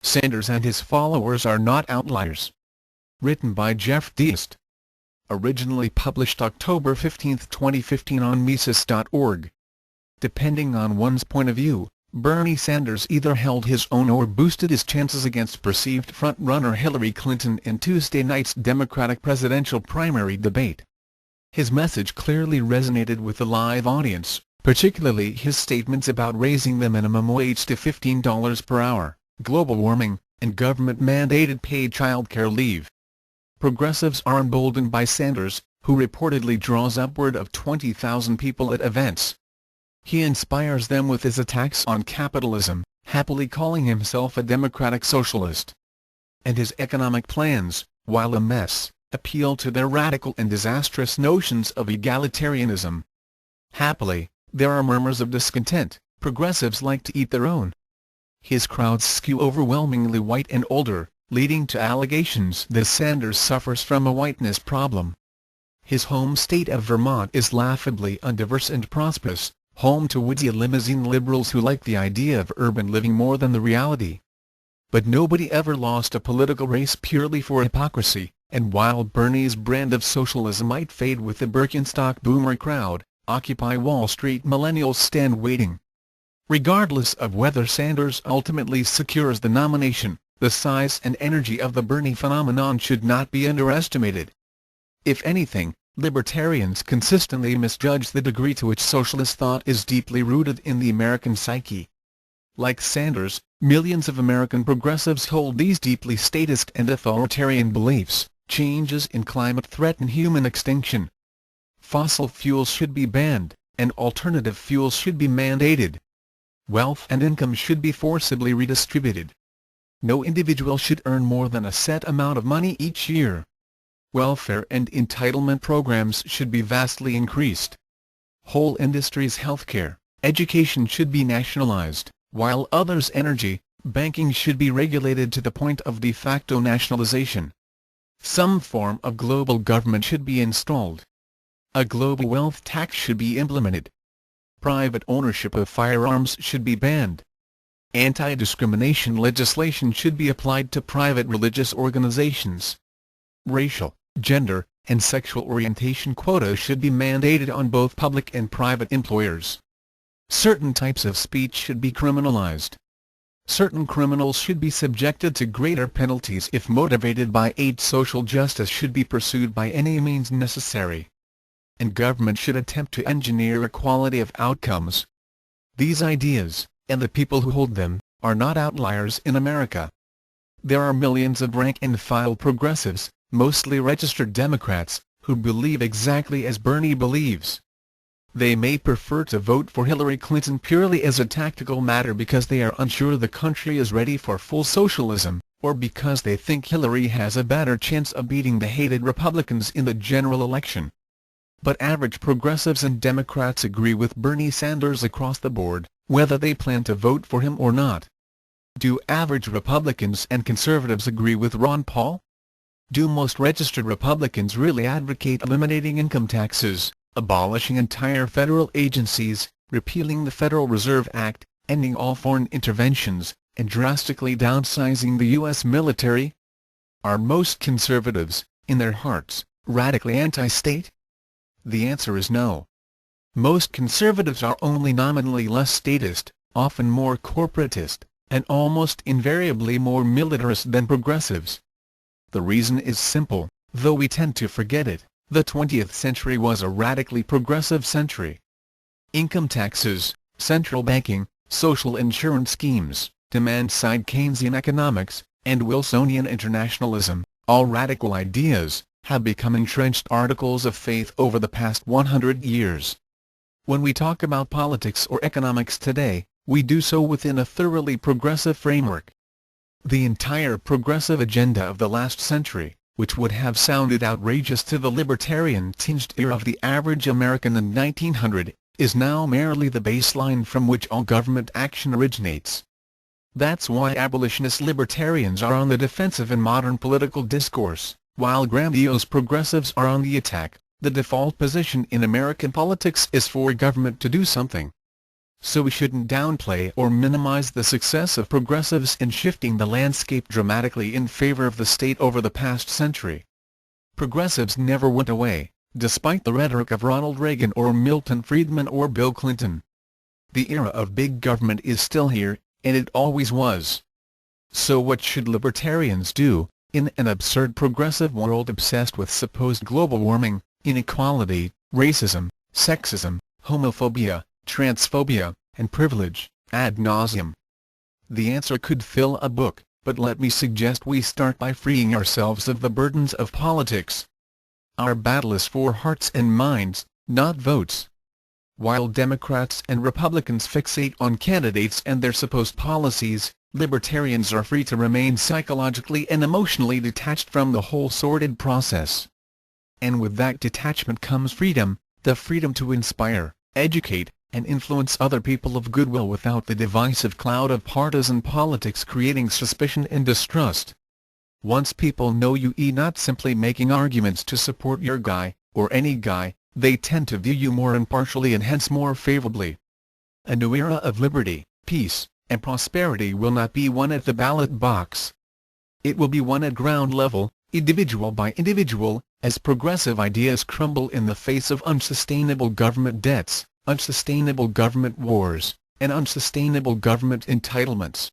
Sanders and his followers are not outliers. Written by Deist. Originally published October 15, 2015 on Mises.org. Depending on one's point of view, Bernie Sanders either held his own or boosted his chances against perceived front-runner Hillary Clinton in Tuesday night's Democratic presidential primary debate. His message clearly resonated with the live audience, particularly his statements about raising the minimum wage to $15 per hour, global warming, and government-mandated paid childcare leave. Progressives are emboldened by Sanders, who reportedly draws upward of 20,000 people at events. He inspires them with his attacks on capitalism, happily calling himself a democratic socialist. And his economic plans, while a mess, appeal to their radical and disastrous notions of egalitarianism. Happily, there are murmurs of discontent. Progressives like to eat their own. His crowds skew overwhelmingly white and older, leading to allegations that Sanders suffers from a whiteness problem. His home state of Vermont is laughably undiverse and prosperous, home to woodsy limousine liberals who like the idea of urban living more than the reality. But nobody ever lost a political race purely for hypocrisy, and while Bernie's brand of socialism might fade with the Birkenstock boomer crowd, Occupy Wall Street millennials stand waiting. Regardless of whether Sanders ultimately secures the nomination, the size and energy of the Bernie phenomenon should not be underestimated. If anything, libertarians consistently misjudge the degree to which socialist thought is deeply rooted in the American psyche. Like Sanders, millions of American progressives hold these deeply statist and authoritarian beliefs. Changes in climate threaten human extinction. Fossil fuels should be banned, and alternative fuels should be mandated. Wealth and income should be forcibly redistributed. No individual should earn more than a set amount of money each year. Welfare and entitlement programs should be vastly increased. Whole industries, healthcare, education should be nationalized, while others, energy, banking should be regulated to the point of de facto nationalization. Some form of global government should be installed. A global wealth tax should be implemented. Private ownership of firearms should be banned. Anti-discrimination legislation should be applied to private religious organizations. Racial, gender, and sexual orientation quotas should be mandated on both public and private employers. Certain types of speech should be criminalized. Certain criminals should be subjected to greater penalties if motivated by hate. Social justice should be pursued by any means necessary. And government should attempt to engineer equality of outcomes. These ideas, and the people who hold them, are not outliers in America. There are millions of rank-and-file progressives, mostly registered Democrats, who believe exactly as Bernie believes. They may prefer to vote for Hillary Clinton purely as a tactical matter because they are unsure the country is ready for full socialism, or because they think Hillary has a better chance of beating the hated Republicans in the general election. But average progressives and Democrats agree with Bernie Sanders across the board, whether they plan to vote for him or not. Do average Republicans and conservatives agree with Ron Paul? Do most registered Republicans really advocate eliminating income taxes, abolishing entire federal agencies, repealing the Federal Reserve Act, ending all foreign interventions, and drastically downsizing the U.S. military? Are most conservatives, in their hearts, radically anti-state? The answer is no. Most conservatives are only nominally less statist, often more corporatist, and almost invariably more militarist than progressives. The reason is simple, though we tend to forget it. The 20th century was a radically progressive century. Income taxes, central banking, social insurance schemes, demand-side Keynesian economics, and Wilsonian internationalism, all radical ideas, have become entrenched articles of faith over the past 100 years. When we talk about politics or economics today, we do so within a thoroughly progressive framework. The entire progressive agenda of the last century, which would have sounded outrageous to the libertarian-tinged ear of the average American in 1900, is now merely the baseline from which all government action originates. That's why abolitionist libertarians are on the defensive in modern political discourse, while grandiose progressives are on the attack. The default position in American politics is for government to do something. so we shouldn't downplay or minimize the success of progressives in shifting the landscape dramatically in favor of the state over the past century. Progressives never went away, despite the rhetoric of Ronald Reagan or Milton Friedman or Bill Clinton. The era of big government is still here, and it always was. So what should libertarians do, in an absurd progressive world obsessed with supposed global warming, inequality, racism, sexism, homophobia, transphobia, and privilege, ad nauseum? The answer could fill a book, but let me suggest we start by freeing ourselves of the burdens of politics. Our battle is for hearts and minds, not votes. While Democrats and Republicans fixate on candidates and their supposed policies, libertarians are free to remain psychologically and emotionally detached from the whole sordid process. And with that detachment comes freedom, the freedom to inspire, educate, and influence other people of goodwill without the divisive cloud of partisan politics creating suspicion and distrust. Once people know you are not simply making arguments to support your guy, or any guy, they tend to view you more impartially and hence more favorably. A new era of liberty, peace, and prosperity will not be won at the ballot box. It will be won at ground level, individual by individual, as progressive ideas crumble in the face of unsustainable government debts, unsustainable government wars, and unsustainable government entitlements.